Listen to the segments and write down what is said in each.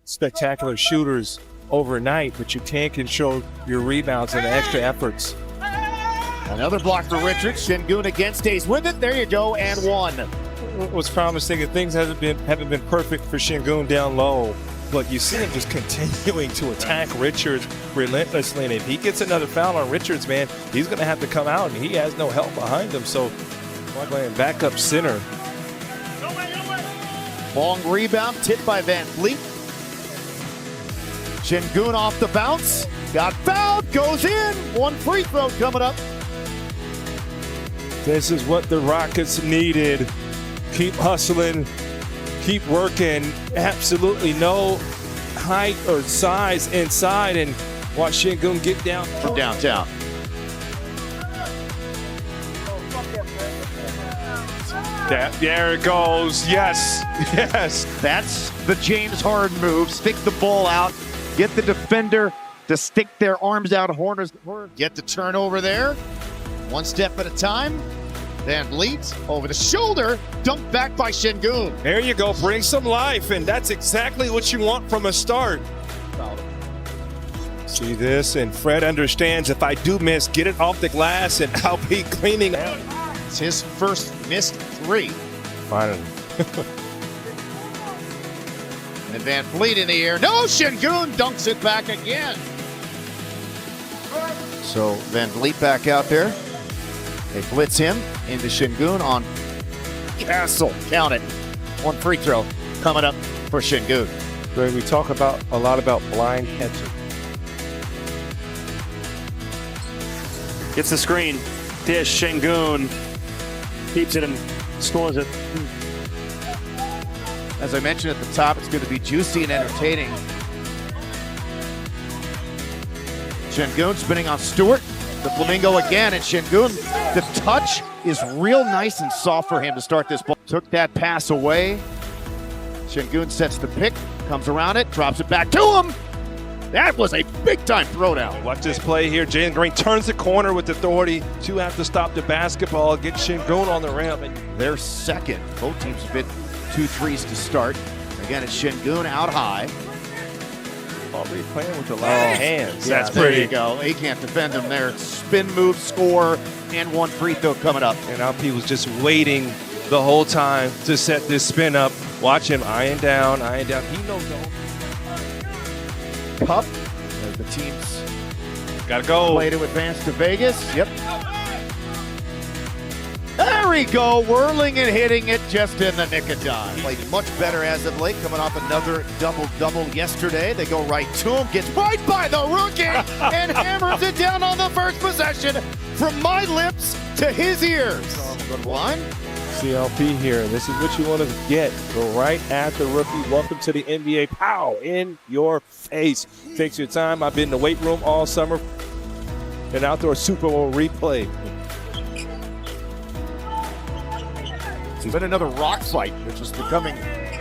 spectacular shooters overnight, but you can't control your rebounds and the extra efforts. Another block for Richards. Şengün again stays with it. There you go, and one. What's promising is things haven't been perfect for Şengün down low, but you see him just continuing to attack Richards relentlessly. And if he gets another foul on Richards, man, he's going to have to come out, and he has no help behind him. So, back up center. Long rebound, tipped by Van Vliet. Şengün off the bounce. Got fouled, goes in. One free throw coming up. This is what the Rockets needed. Keep hustling, keep working. Absolutely no height or size inside, and watch Şengün get down From downtown. There it goes. Yes, yes. That's the James Harden move. Stick the ball out. Get the defender to stick their arms out. Horners get the turnover there. One step at a time. Van Vliet over the shoulder. Dumped back by Şengün. There you go. Bring some life, and that's exactly what you want from a start. See this, and Fred understands if I do miss, get it off the glass, and I'll be cleaning out. It's his first missed three. Finally. And Van Vliet in the air. No, Şengün dunks it back again. So Van Vliet back out there. They blitz him into Şengün on Castle. Count it. One free throw coming up for Şengün. Greg, we talk a lot about blind catching. Gets the screen. Dish, Şengün keeps it and scores it. As I mentioned at the top, it's going to be juicy and entertaining. Şengün spinning on Stewart. The Flamingo again, and Şengün, the touch is real nice and soft for him to start this ball. Took that pass away. Şengün sets the pick, comes around it, drops it back to him. That was a big-time throwdown. Watch this play here. Jalen Green turns the corner with authority. Two have to stop the basketball, get Şengün on the rim. They're second. Both teams have hit 2 threes to start. Again, it's Şengün out high. Already playing with a lot of hands. Yeah, That's there pretty. you go. He can't defend him there. Spin move, score, and one free throw coming up. And Alp was just waiting the whole time to set this spin up. Watch him eyeing down, eyeing down. He knows no. Cup, as the teams Gotta go. play to advance to Vegas. Yep. There we go, whirling and hitting it just in the nick of time. Played much better as of late, coming off another double-double yesterday. They go right to him, gets right by the rookie, and hammers it down on the first possession from my lips to his ears. Good one. CLP here. This is what you want to get. Go right at the rookie. Welcome to the NBA. Pow! In your face. Takes your time. I've been in the weight room all summer. An outdoor Super Bowl replay. It's been another rock fight, which is becoming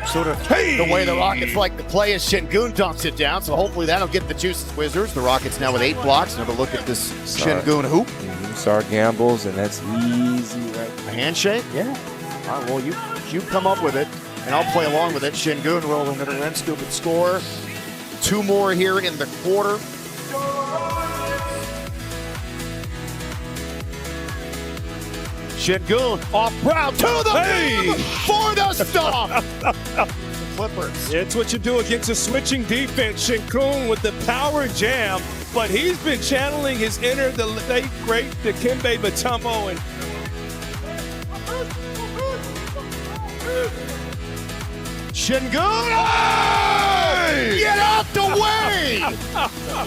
sort of the way the Rockets like to play as Şengün dunks it down. So hopefully that'll get the juices Wizards. The Rockets now with 8 blocks. Another look at this Şengün hoop. Start gambles, and that's easy, right? A handshake? Yeah. All right, well, you come up with it, and I'll play along with it. Şengün rolling to the rim, stupid score. 2 more here in the quarter. Şengün off Brown to the rim for the stop. Clippers. It's what you do against a switching defense. Şengün with the power jam, but he's been channeling his inner, the late great Dikembe Mutombo, and Şengün! Hey! Get out the way!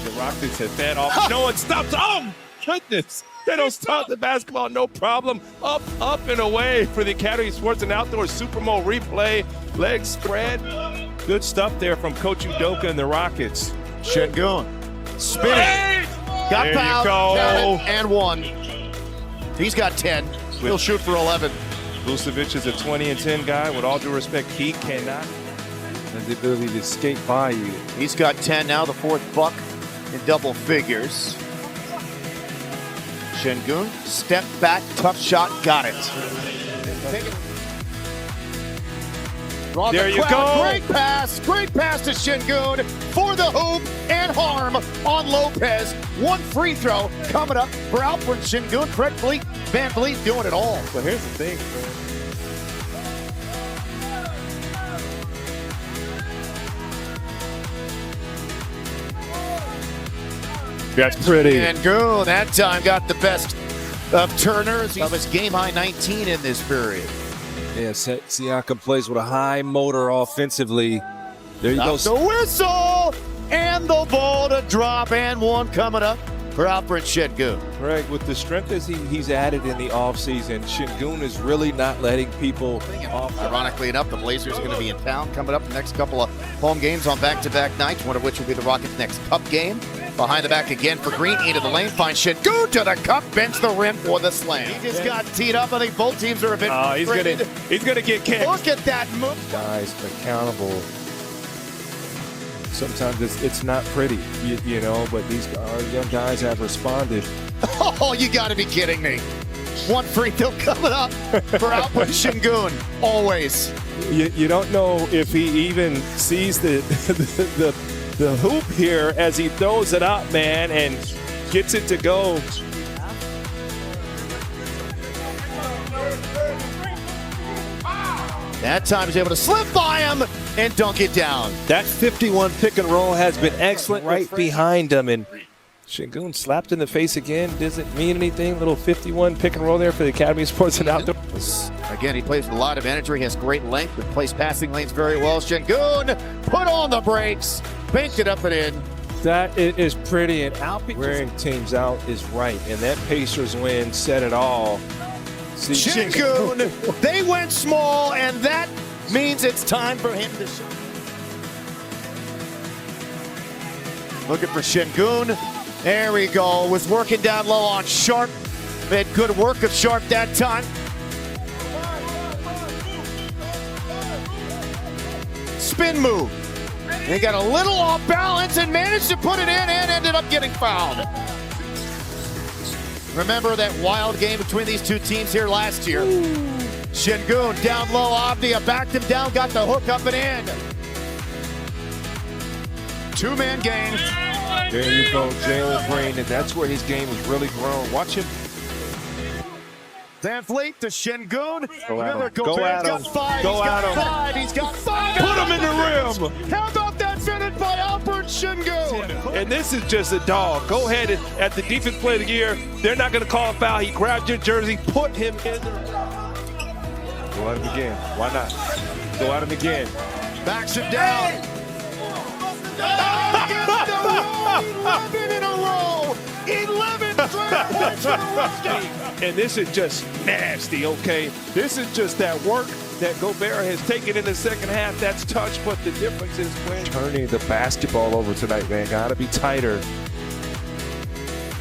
the Rockets have fed off. No one stops. Oh, goodness. They don't stop the basketball, no problem. Up, and away for the Academy Sports and Outdoor Super Bowl replay. Legs spread. Good stuff there from Coach Udoka and the Rockets. Şengün spinning. Got There fouled. you go. Got it, and one. He's got 10. He'll shoot for 11. Vucevic is a 20 and 10 guy. With all due respect, he cannot have the ability to skate by you. He's got 10 now, the 4th buck in double figures. Şengün, step back, tough shot, got it. Draw There the you crowd. go. Great pass to Şengün for the hoop and harm on Lopez. One free throw coming up for Alperen Şengün. Fred Van Vliet doing it all. But here's the thing, man. That's pretty. Şengün that time got the best of Turners. Of his game high 19 in this period. Yeah, Siakam plays with a high motor offensively. There you go. Out the whistle and the ball to drop, and one coming up for Alperen Şengün. Greg, with the strength as he's added in the offseason, Şengün is really not letting people off. Ironically enough, the Blazers are going to be in town coming up the next couple of home games on back-to-back nights, one of which will be the Rockets' next cup game. Behind the back again for Green, into the lane, finds Şengün to the cup, bends the rim for the slam. He just got teed up. I think both teams are a bit frustrated. He's gonna get kicked. Look at that move. Guys accountable. Sometimes it's not pretty, you know, but our young guys have responded. Oh, you got to be kidding me. One free throw coming up for Alperen Şengün, always. You don't know if he even sees the hoop here as he throws it up, man, and gets it to go. That time he's able to slip by him and dunk it down. That 51 pick and roll has been excellent right behind him, and Şengün slapped in the face again. Doesn't mean anything. Little 51 pick and roll there for the Academy of Sports and Outdoors. Again, he plays with a lot of energy. He has great length, but plays passing lanes very well. Şengün put on the brakes, banked it up and in. That is pretty, and wearing teams out is right, and that Pacers win said it all. See, Şengün, they went small, and that means it's time for him to show. Looking for Şengün. There we go. Was working down low on Sharp. Made good work of Sharp that time. Spin move. They got a little off balance and managed to put it in and ended up getting fouled. Remember that wild game between these two teams here last year. Şengün down low, Avdia backed him down, got the hook up and in. Two-man game. There you go, Jalen Green, and that's where his game has really grown. Watch him. Van Vliet to Şengün. Go at Remember, him. Go Gobert's at got him. five. Go He's got at him. five. He's got five. Put him in the rim. How about that finish by Alperen Şengün? And this is just a dog. Go ahead and at the defense play of the year, they're not going to call a foul. He grabbed your jersey, put him in the... Go at him again. Why not? Go at him again. Backs him down. 11 in a row. 11 straight points for the Rockets. And this is just nasty, okay? This is just that work that Gobert has taken in the second half. That's touch, but the difference is when turning the basketball over tonight, man. Gotta be tighter.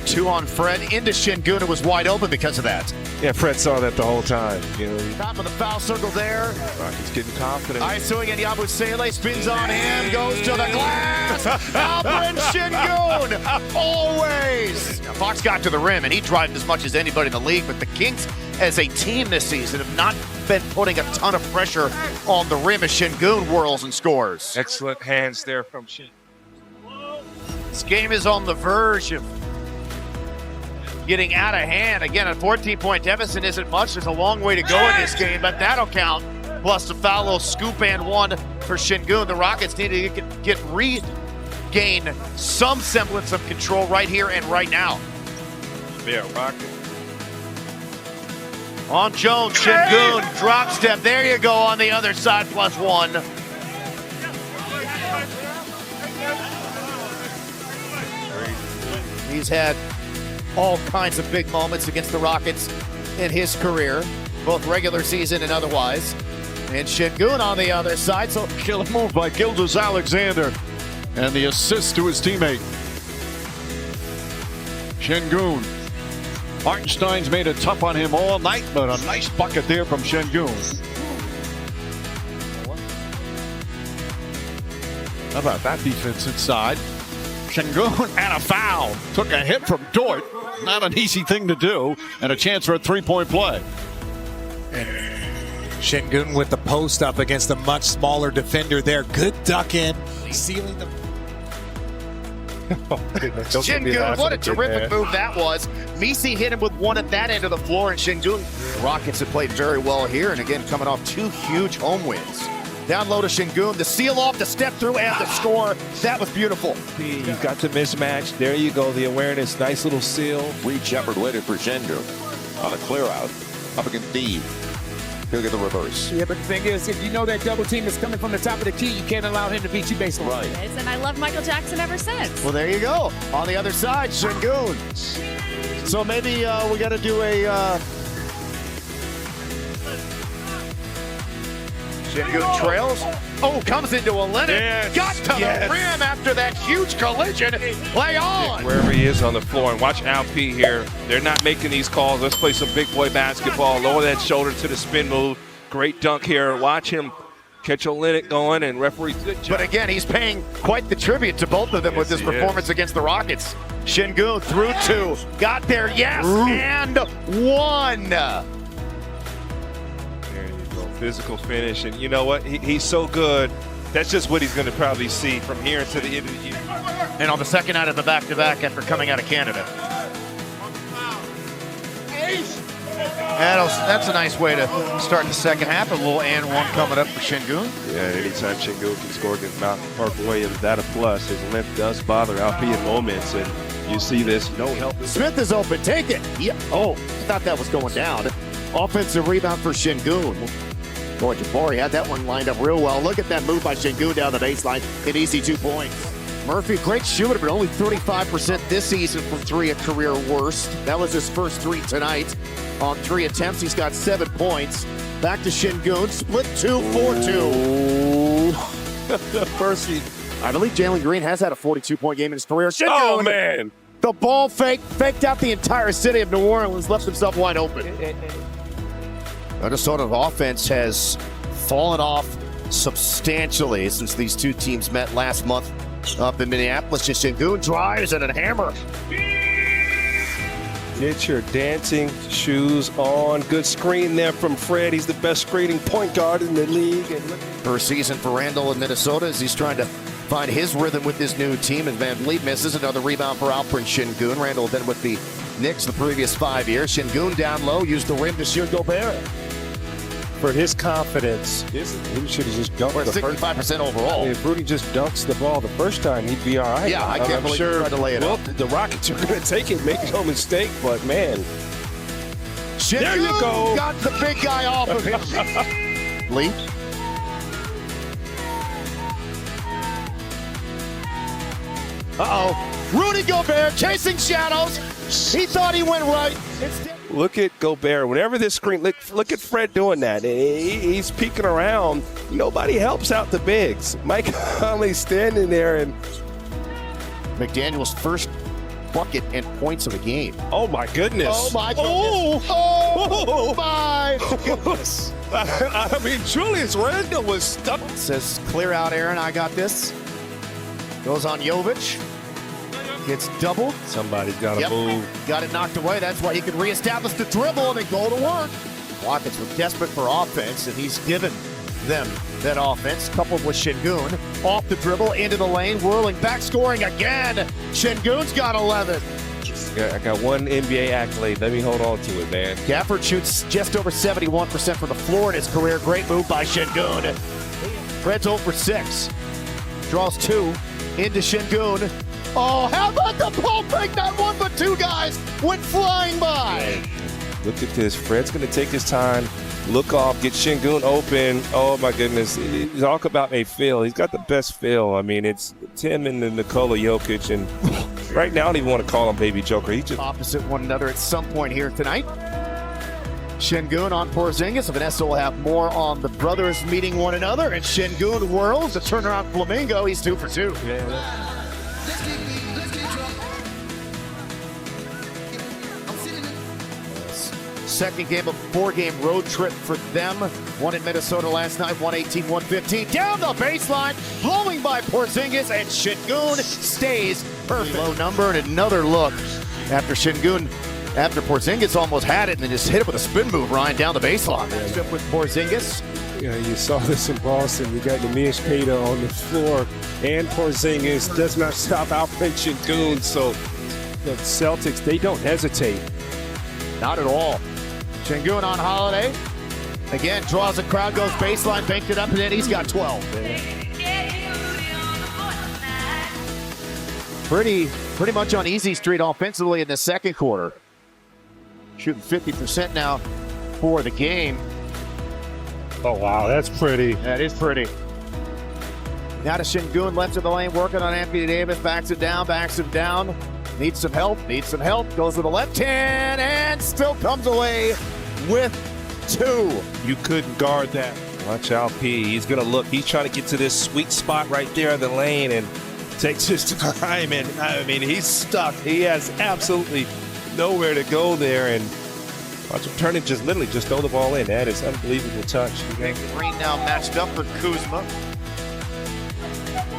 Two on Fred into Şengün, who was wide open because of that. Yeah, Fred saw that the whole time. You know, Top of the foul circle there. Rockets getting confident. ISOing and Yabusele spins on him, goes to the glass. Alperen Şengün, always. Now, Fox got to the rim, and he drived as much as anybody in the league, but the Kings, as a team this season, have not been putting a ton of pressure on the rim as Şengün whirls and scores. Excellent hands there from Shin. This game is on the verge of getting out of hand. Again, a 14-point deficit isn't much. There's a long way to go in this game, but that'll count. Plus the foul, little scoop and one for Şengün. The Rockets need to regain some semblance of control right here and right now. Yeah, Rockets. On Jones, Şengün, drop step. There you go on the other side, plus one. He's had all kinds of big moments against the Rockets in his career, both regular season and otherwise. And Şengün on the other side. So Killer move by Gilgeous-Alexander, and the assist to his teammate. Şengün. Hartenstein's made it tough on him all night, but a nice bucket there from Şengün. How about that defense inside? Şengün and a foul. Took a hit from Dort. Not an easy thing to do, and a chance for a three-point play. Şengün with the post up against a much smaller defender there. Good duck in, sealing the... Şengün, what a terrific move that was. Misi hit him with one at that end of the floor, and Şengün. Rockets have played very well here, and again, coming off 2 huge home wins. Down low to Şengün, the seal off, the step through, and the score. That was beautiful. You've got the mismatch. There you go, the awareness. Nice little seal. Reed Shepard waited for Şengün on a clear out up against Steve. He'll get the reverse. Yeah, but the thing is, if you know that double team is coming from the top of the key, you can't allow him to beat you baseline. Right. And I love Michael Jackson ever since. Well, there you go. On the other side, Şengün. So maybe we got to do a... Şengün trails. Oh, comes into a Leonard. Yes, Got to the rim after that huge collision. Play on. Wherever he is on the floor. And watch Alp here. They're not making these calls. Let's play some big boy basketball. Lower that shoulder to the spin move. Great dunk here. Watch him catch Olenek going, and referee. But again, he's paying quite the tribute to both of them with this performance against the Rockets. Şengün through 2. Got there, yes, and 1. There you go. Physical finish. And you know what? He's so good. That's just what he's going to probably see from here until the end of the year. And on the second night of the back-to-back after coming out of Canada. That's a nice way to start the second half. A little and 1 coming up for Şengün. Yeah, anytime Şengün can score against Mountain Parkway, is that a plus? His length does bother Alp in moments, and you see this. No help. Smith is open. Take it. Yeah. Oh, I thought that was going down. Offensive rebound for Şengün. Boy, Jabari had that one lined up real well. Look at that move by Şengün down the baseline. An easy 2 points. Murphy, great shooter, but only 35% this season from 3, a career worst. That was his first 3 tonight. On 3 attempts, he's got 7 points. Back to Şengün, split 2, 4-2. First, I believe Jalen Green has had a 42-point game in his career. Şengün, oh, man. the ball faked out the entire city of New Orleans, left himself wide open. Minnesota's offense has fallen off substantially since these 2 teams met last month up in Minneapolis. Şengün drives and a hammer. Get your dancing shoes on. Good screen there from Fred. He's the best screening point guard in the league. First season for Randall in Minnesota as he's trying to find his rhythm with this new team. And Van Vliet misses another rebound for Alperen Şengün. Randall been with the Knicks the previous 5 years. Şengün down low, used the rim to shoot Gobert. For his confidence, he should have just dunked We're the 65% overall. If Rudy just dunks the ball the first time, he'd be all right. Yeah, I can't I'm believe sure he tried to lay it well, up. the Rockets are going to take it, make no mistake, but man. There you go. Got the big guy off of him. Lee. Uh-oh. Rudy Gobert chasing shadows. He thought he went right. Look at Gobert. Whenever this screen, look at Fred doing that. He's peeking around. Nobody helps out the bigs. Mike Conley standing there, and McDaniel's first bucket and points of the game. oh my goodness. Oh my goodness. Oh my goodness. I mean, Julius Randle was stuck. Says clear out, Aaron. I got this. Goes on Jovic. Gets double. Somebody's got to move. Got it knocked away. That's why he could reestablish the dribble and then go to work. Rockets were desperate for offense, and he's given them that offense, coupled with Şengün. Off the dribble, into the lane, whirling back, scoring again. Şengün's got 11. I got one NBA accolade. Let me hold on to it, man. Gafford shoots just over 71% from the floor in his career. Great move by Şengün. Fred's 0 for 6. Draws 2 into Şengün. Oh, how about the ball break? Not 1 but 2 guys went flying by. Look at this. Fred's going to take his time, look off, get Şengün open. Oh, my goodness. Talk about a feel. He's got the best feel. I mean, it's Tim and Nikola Jokic. And right now, I don't even want to call him Baby Joker. He just Opposite one another at some point here tonight. Şengün on Porzingis. Vanessa will have more on the brothers meeting one another. And Şengün whirls. The turnaround Flamingo. He's 2 for 2. Second game of a 4-game road trip for them. One in Minnesota last night, 118-115. Down the baseline, blowing by Porzingis, and Şengün stays perfect. Low number and another look after Şengün after Porzingis almost had it and then just hit it with a spin move, Ryan, down the baseline. Up with Porzingis. Yeah, you saw this in Boston. You got Nemish Queta on the floor, and Porzingis does not stop Alperen Şengün. So the Celtics, they don't hesitate. Not at all. Şengün on holiday. Again, draws the crowd, goes baseline, banked it up, and then he's got 12. Pretty much on easy street offensively in the second quarter. Shooting 50% now for the game. Oh, wow, that's pretty. That is pretty. Now to Şengün, left of the lane, working on Anthony Davis, backs him down. Needs some help, goes to the left hand, and still comes away with 2. You couldn't guard that. Watch out, P. He's going to look. He's trying to get to this sweet spot right there in the lane and takes his time. And I mean, he's stuck. He has absolutely nowhere to go there. And watch him turn it, literally just throw the ball in. That is unbelievable touch. Green now matched up with Kuzma.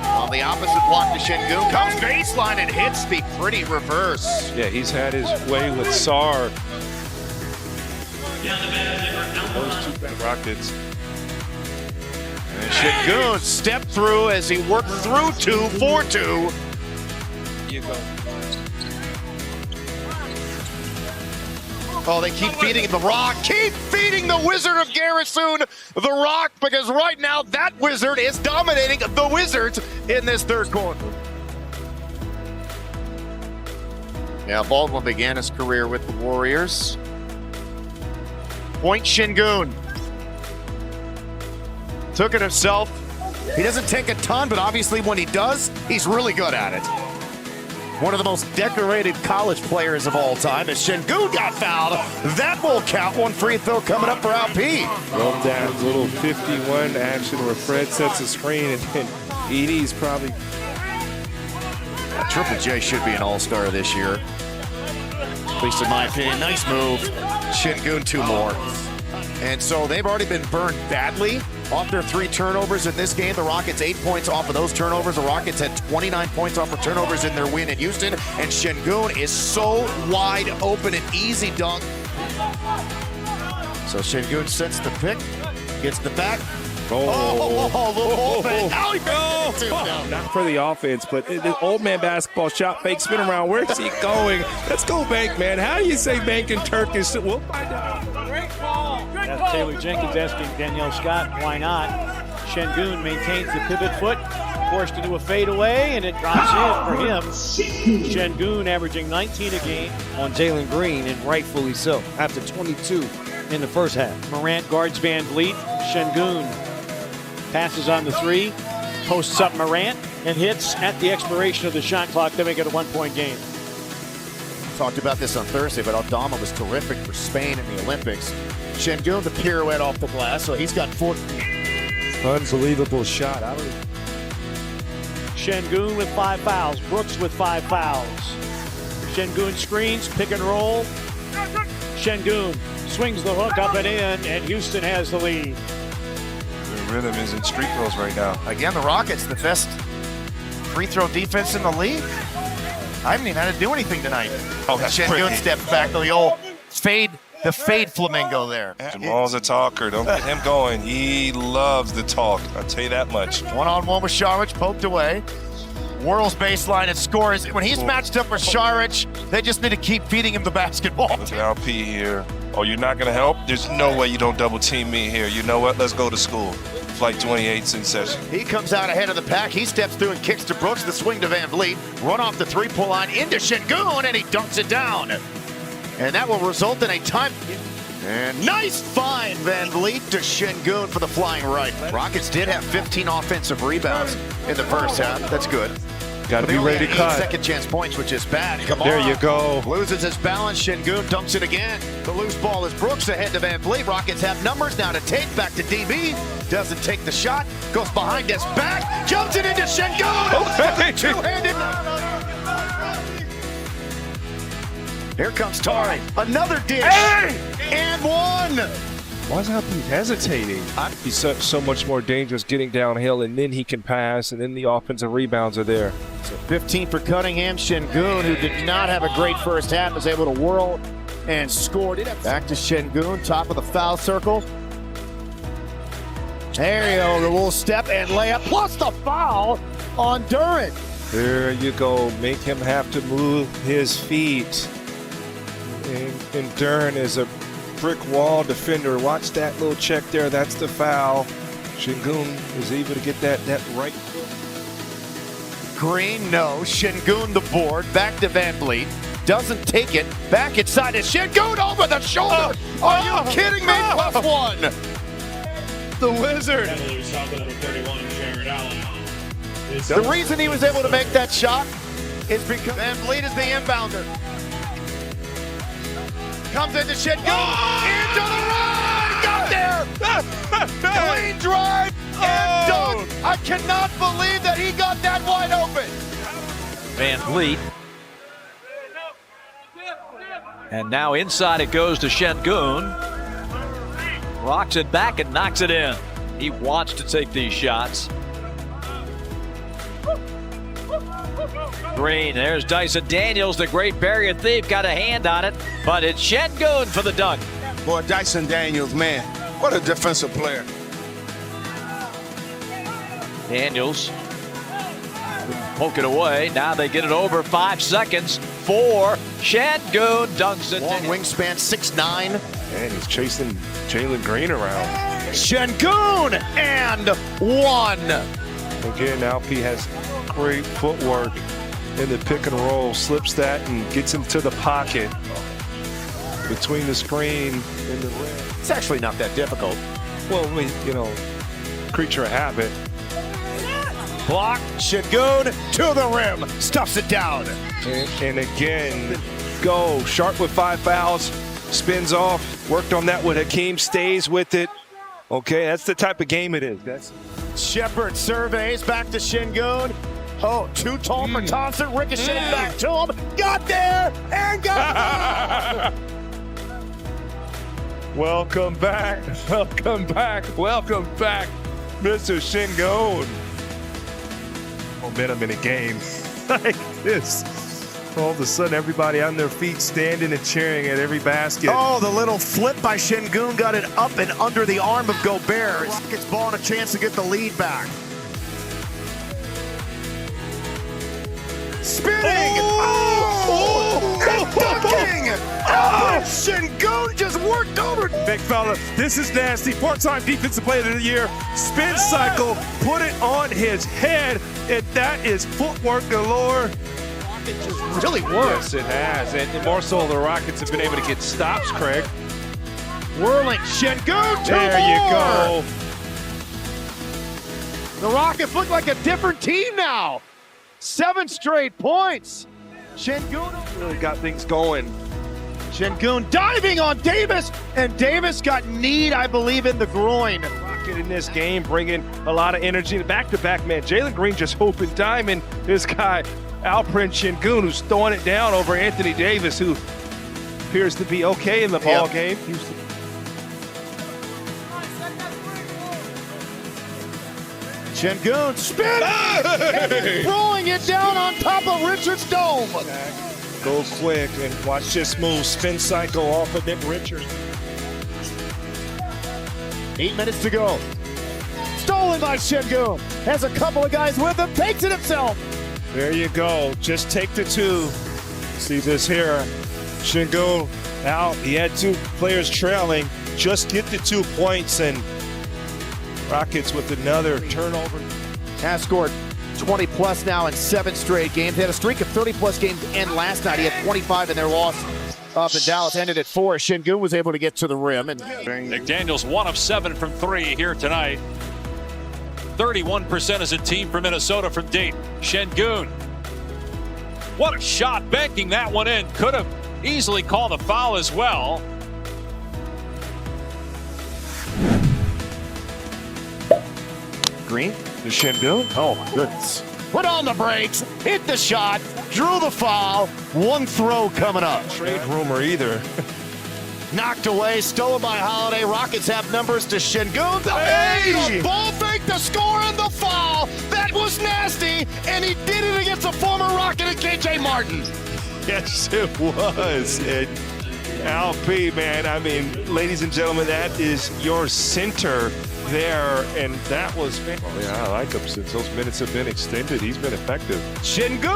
On the opposite block to Şengün, comes baseline and hits the pretty reverse. Yeah, he's had his way with Sar. Those two bad Rockets. And Şengün stepped through as he worked through 2 for 2. You go. Oh, they keep feeding the Rock. Keep feeding the Wizard of Garrison the Rock, because right now that Wizard is dominating the Wizards in this third quarter. Yeah, Baldwin began his career with the Warriors. Point Şengün. Took it himself. He doesn't take a ton, but obviously when he does, he's really good at it. One of the most decorated college players of all time. As Şengün got fouled, that will count. 1 free throw coming up for Alp. Love that little 51 action where Fred sets a screen and then Edie's probably. Triple J should be an all-star this year. At least in my opinion. Nice move. Şengün 2 more. And so they've already been burned badly off their 3 turnovers in this game. The Rockets 8 points off of those turnovers. The Rockets had 29 points off of turnovers in their win in Houston. And Şengün is so wide open, an easy dunk. So Şengün sets the pick, gets the back. Now he Not for the offense, but the old man basketball shot fake spin around. Where's he going? Let's go bank, man. How do you say bank in Turkish? We'll find out. That's Taylor Jenkins asking Danielle Scott, why not? Şengün maintains the pivot foot, forced into a fadeaway, and it drops in for him. Şengün averaging 19 a game on Jalen Green, and rightfully so, after 22 in the first half. Morant guards Van Vliet. Şengün passes on the 3, posts up Morant, and hits at the expiration of the shot clock to make it a 1-point game. Talked about this on Thursday, but Aldama was terrific for Spain in the Olympics. Şengün, the pirouette off the glass, so he's got 4. Unbelievable shot. Şengün with 5 fouls. Brooks with 5 fouls. Şengün screens, pick and roll. Şengün swings the hook up and in, and Houston has the lead. The rhythm is in street throws right now. Again, the Rockets, the best free throw defense in the league. I haven't even had to do anything tonight. Oh, that's Şengün pretty. steps back to the old fade. The fade flamingo there. Jamal's a talker. Don't get him going. He loves the talk. I'll tell you that much. One-on-one with Šarić, poked away. Whirls baseline and scores. When he's matched up with Šarić, they just need to keep feeding him the basketball. Look at LP here. Oh, you're not going to help? There's no way you don't double team me here. You know what? Let's go to school. Flight 28's in session. He comes out ahead of the pack. He steps through and kicks to Brooks. The swing to Van Vliet. Run off the 3-point line into Şengün, and he dunks it down. And that will result in a time. And nice find, Van Vliet to Şengün for the flying right. Rockets did have 15 offensive rebounds in the first half. That's good. Got to be ready to cut. Second chance points, which is bad. Come on. There you go. Loses his balance. Şengün dumps it again. The loose ball is Brooks ahead to Van Vliet. Rockets have numbers now to take. Back to DB. Doesn't take the shot. Goes behind his back. Jumps it into Şengün. Okay. Two-handed. Here comes Tari. Another dish. Hey! And one. Why is Alp hesitating? He's so much more dangerous getting downhill, and then he can pass, and then the offensive rebounds are there. So 15 for Cunningham. Şengün, who did not have a great first half, was able to whirl and scored it. Back to Şengün, top of the foul circle. There you go, the little step and layup, plus the foul on Durant. There you go. Make him have to move his feet. And Durant is a brick wall defender. Watch that little check there. That's the foul. Şengün is able to get that right foot. Green, no. Şengün the board. Back to Van Vliet. Doesn't take it. Back inside to Şengün over the shoulder. Are you kidding me? Plus one. The Wizard. The reason he was able to make that shot is because Van Vliet is the inbounder. Comes into Şengün. Into the run. Got there. Clean drive and dunk. I cannot believe that he got that wide open. Van Vliet. And now inside it goes to Şengün. Rocks it back and knocks it in. He wants to take these shots. Green, there's Dyson Daniels, the great barrier thief, got a hand on it, but it's Şengün for the dunk. Boy, Dyson Daniels, man, what a defensive player. Daniels poke it away. Now they get it over 5 seconds for Şengün. Dunks it. Long wingspan, 6'9". And he's chasing Jalen Green around. Şengün and one. Again, Alpi has great footwork in the pick and roll. Slips that and gets into the pocket between the screen and the rim. It's actually not that difficult. Well, creature of habit. Block, Şengün to the rim, stuffs it down. And again, go. Sharp with 5 fouls, spins off. Worked on that with Hakeem, stays with it. Okay, that's the type of game it is. Shepard surveys back to Şengün. Oh, too tall for Thompson, ricocheted back to him. Got there and got Welcome back, welcome back, welcome back, Mr. Şengün. Momentum in a game like this. All of a sudden, everybody on their feet standing and cheering at every basket. Oh, the little flip by Şengün got it up and under the arm of Gobert. Rockets ball and a chance to get the lead back. Spinning! And dunking! Şengün just worked over. Big fella, this is nasty. Part-time defensive player of the year. Spin cycle, put it on his head, and that is footwork galore. It just really works. Yes, it has. And more so, the Rockets have been able to get stops, Craig. Whirling Şengün. There you go. The Rockets look like a different team now. 7 straight points. Şengün really got things going. Şengün diving on Davis, and Davis got kneed, I believe, in the groin. Rocket in this game, bringing a lot of energy. Back-to-back, man. Jalen Green just hoping diamond. This guy, Alperen Şengün, who's throwing it down over Anthony Davis, who appears to be okay in the ball game. Şengün spinning, throwing it down on top of Richards' dome. Go quick and watch this move. Spin cycle off of Nick Richards. 8 minutes to go. Stolen by Şengün. Has a couple of guys with him, takes it himself. There you go. Just take the 2. See this here. Şengün out. He had 2 players trailing. Just get the 2 points, and Rockets with another turnover. Has scored 20 plus now in 7 straight games. They had a streak of 30 plus games to end last night. He had 25 in their loss up in Dallas, ended at 4. Şengün was able to get to the rim. And McDaniels 1 of 7 from 3 here tonight. 31% as a team for Minnesota from deep. Şengün. What a shot, banking that one in. Could have easily called a foul as well. Green The Şengün. Oh my goodness. Put on the brakes, hit the shot, drew the foul, 1 throw coming up. Trade rumor either. Knocked away, stolen by Holiday. Rockets have numbers to Şengün. Hey! The ball fake, the score, and the foul. That was nasty, and he did it against a former Rocket and KJ Martin. Yes, it was. And LP, man, I mean, ladies and gentlemen, that is your center there, and that was... Oh, yeah, I like him. Since those minutes have been extended, he's been effective. Şengün!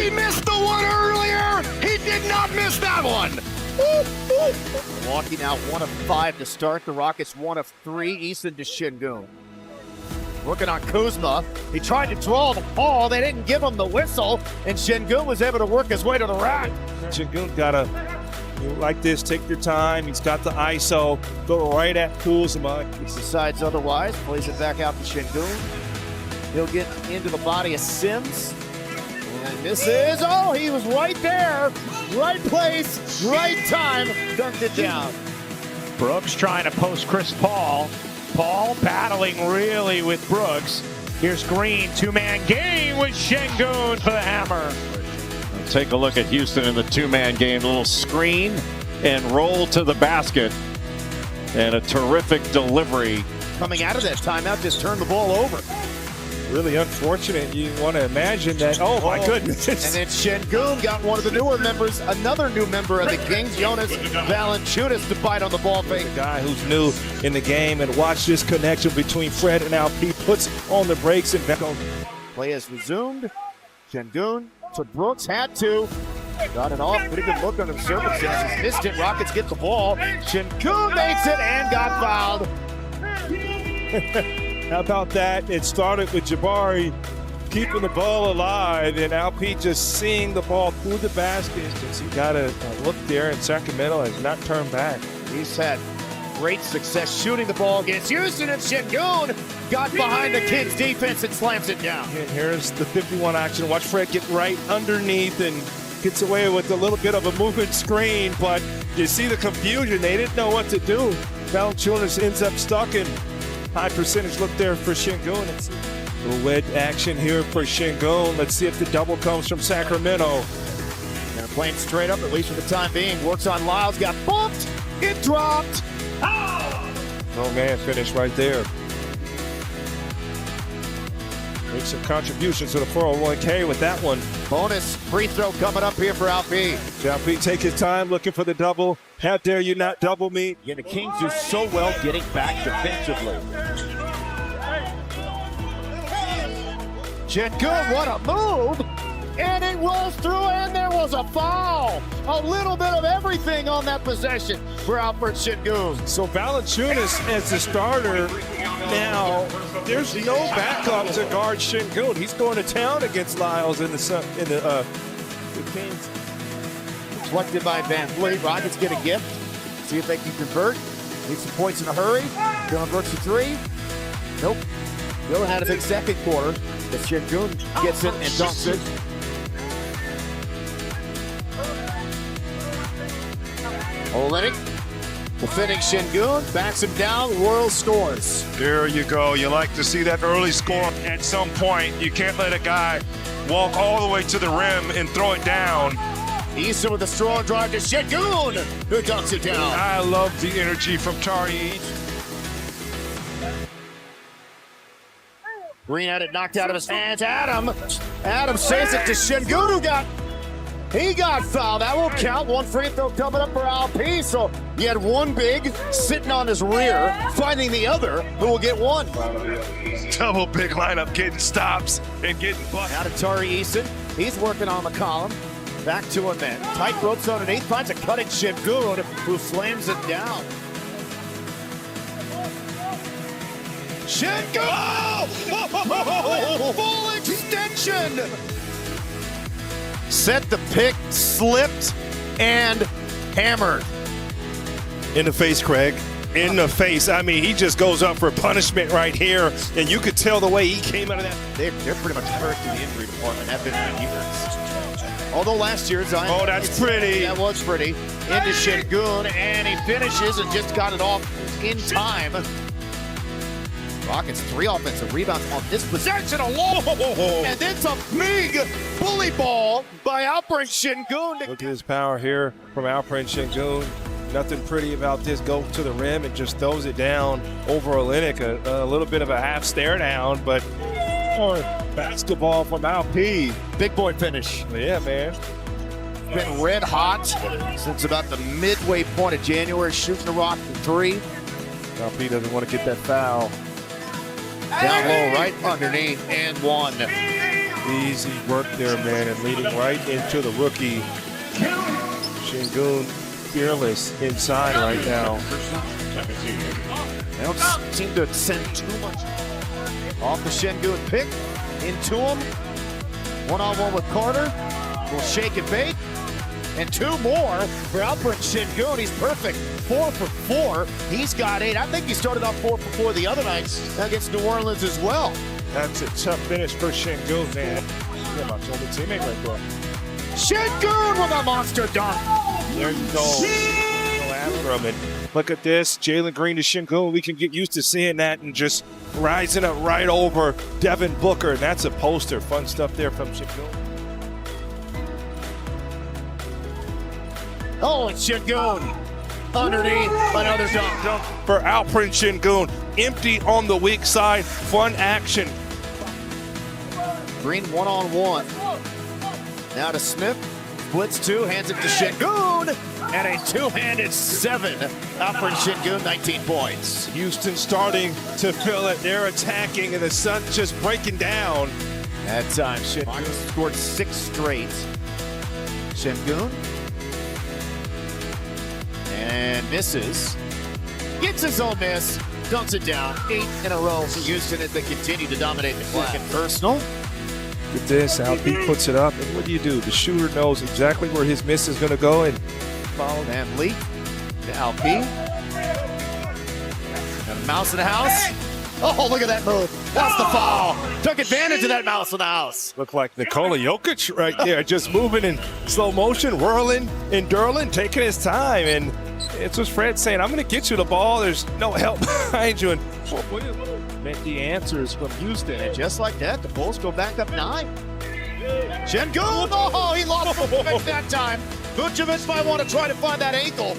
He missed the one earlier. He did not miss that one. Milwaukee now 1 of 5 to start. The Rockets 1 of 3. Easton to Şengün. Working on Kuzma. He tried to draw the ball. They didn't give him the whistle, and Şengün was able to work his way to the rack. Şengün gotta, like this, take your time. He's got the ISO. Go right at Kuzma. He decides otherwise. Plays it back out to Şengün. He'll get into the body of Sims. And this is, oh, he was right there. Right place, right time. Dunked it down. Brooks trying to post Chris Paul. Paul battling really with Brooks. Here's Green, two-man game with Şengün for the hammer. Take a look at Houston in the two-man game. A little screen and roll to the basket. And a terrific delivery. Coming out of that timeout, just turned the ball over. Really unfortunate. You want to imagine that. Oh, my goodness. And then Şengün got one of the newer members, another new member of the Kings, Jonas Valanciunas, to bite on the ball fake. The guy who's new in the game, and watch this connection between Fred and LP. Puts on the brakes and back on. Play has resumed. Şengün to Brooks, had to. Got it off. Pretty good look under the circumstances. Missed it. Rockets get the ball. Şengün makes it and got fouled. How about that? It started with Jabari keeping the ball alive, and LP just seeing the ball through the basket. He got a look there, and Sacramento has not turned back. He's had great success shooting the ball against Houston, and Şengün got behind the Kings defense and slams it down. And here's the 51 action. Watch Fred get right underneath and gets away with a little bit of a moving screen, but you see the confusion. They didn't know what to do. Valanciunas ends up stuck in. High percentage look there for Şengün. It's a little wedge action here for Şengün. Let's see if the double comes from Sacramento. They're playing straight up, at least for the time being. Works on Lyles, got bumped, it dropped. Oh man, finish right there. Make some contributions to the 401k with that one. Bonus free throw coming up here for LP. LP take his time looking for the double. How dare you not double me? Yeah, the Kings do so well getting back defensively. Şengün, what a move! And it rolls through, and there was a foul. A little bit of everything on that possession for Alperen Şengün. So Valanciunas as the starter. Now, there's no backup to guard Şengün. He's going to town against Lyles in the Kings. Deflected by Van Vliet. Rockets get a gift. See if they can convert. Need some points in a hurry. Dylan Brooks a three. Nope. Dylan had a big second quarter. But Şengün gets it and dunks it. Olynyk defending Şengün, backs him down, World scores. There you go. You like to see that early score. At some point, you can't let a guy walk all the way to the rim and throw it down. Easton with a strong drive to Şengün, who dunks it down. I love the energy from Tariq. Green had it knocked out of his hands. Adam saves it to Şengün, who got fouled. That will count. One free throw coming up for LP. So he had one big sitting on his rear, finding the other, who will get one. Double big lineup, getting stops and getting buckets. Now to Tari Easton. He's working on the column. Back to him then. Tight ropes underneath. Finds a cutting Şengün, who slams it down. Şengün! Full extension! Set the pick, slipped, and hammered. In the face, Craig. In the face. I mean, he just goes up for punishment right here, and you could tell the way he came out of that. They're pretty much hurt in the injury department. Have been for years. Although last year, Zion. Oh, that's pretty. That was pretty. Into Şengün, and he finishes and just got it off in time. Rockets 3 offensive rebounds on this possession alone. And it's a big bully ball by Alperen Şengün. Look at his power here from Alperen Şengün. Nothing pretty about this. Go to the rim and just throws it down over Olynyk. A little bit of a half stare down, but basketball from LP. Big boy finish. Yeah, man. been red hot since about the midway point of January, shooting the rock for three. Alperen doesn't want to get that foul. Down low, right underneath, and one. Easy work there, man, and leading right into the rookie. Şengün'ün fearless inside right now. They don't seem to send too much off the Şengün'ün pick. Into him. One-on-one with Carter. Will shake and bait. And two more for Alperen Şengün'ün. He's perfect. 4 for 4. He's got 8. I think he started off 4 for 4 the other night against New Orleans as well. That's a tough finish for Şengün'ün, man. Yeah, my total teammate right there. Şengün'ün with a monster dunk. There you go. Go after him. And look at this. Jalen Green to Şengün'ün. We can get used to seeing that and just rising up right over Devin Booker. And that's a poster. Fun stuff there from Şengün'ün. Oh, it's Şengün'ün. Underneath, another dunk. For Alperen Şengün'ün. Empty on the weak side. Fun action. Green one-on-one. Now to Smith. Blitz two, hands it to Şengün'ün. And a two-handed 7. Alperen Şengün'ün, 19 points. Houston starting to feel it. They're attacking, and the sun's just breaking down. That time, Şengün'ün scored 6 straight. Şengün'ün. And misses. Gets his own miss. Dunks it down. 8 in a row for Houston as they continue to dominate the class. Personal. Look at this. Alperen puts it up. And what do? The shooter knows exactly where his miss is going to go. And Follow Van Lee to Alperen. Got a mouse in the house. Oh, look at that move. That's the foul. Took advantage of that mouse in the house. look like Nikola Jokic right there, just moving in slow motion, whirling and dirling, taking his time. And it's what Fred's saying. I'm going to get you the ball. There's no help behind you. And meant the answers from Houston. And just like that, the Bulls go back up 9. Şengün'ün, oh, he lost Vucevic that time. Vucevic might want to try to find that ankle.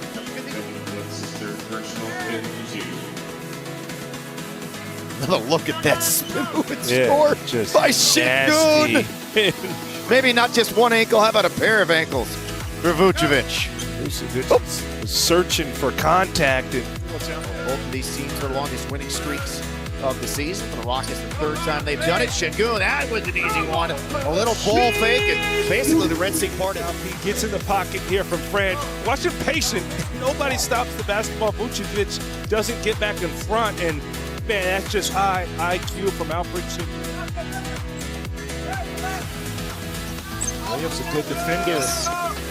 Another look at that smooth score by Şengün'ün. Maybe not just one ankle, how about a pair of ankles for Vucevic? Searching for contact. And both of these teams are the longest winning streaks of the season. For the Rockets, the 3rd time they've done it. Şengün'ün, that was an easy one. A little ball fake, and basically the Red Sea part out. he gets in the pocket here from Fred. Watch him patient. Nobody stops the basketball. Vucevic doesn't get back in front. And man, that's just high IQ from Alperen Şengün'ün. Williams a good defender.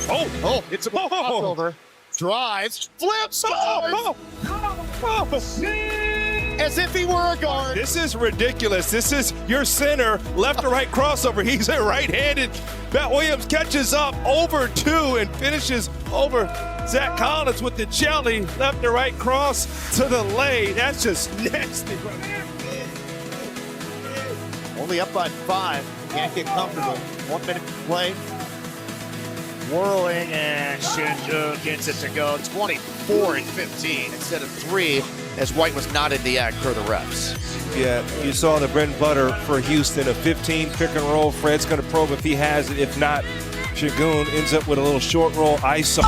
Oh, it's a crossover. Drives, flips, as if he were a guard. This is ridiculous. This is your center, left to right crossover. He's a right-handed. Pat Williams catches up over 2 and finishes over Zach Collins with the jelly. Left to right cross to the lane. That's just nasty. Only up by 5. Can't get comfortable. 1 minute to play. Whirling, and Şengün'ün gets it to go. 24 and 15 instead of 3, as White was not in the act per the refs. Yeah, you saw the bread and butter for Houston, a 15 pick and roll. Fred's going to probe if he has it. If not, Şengün'ün ends up with a little short roll ISO.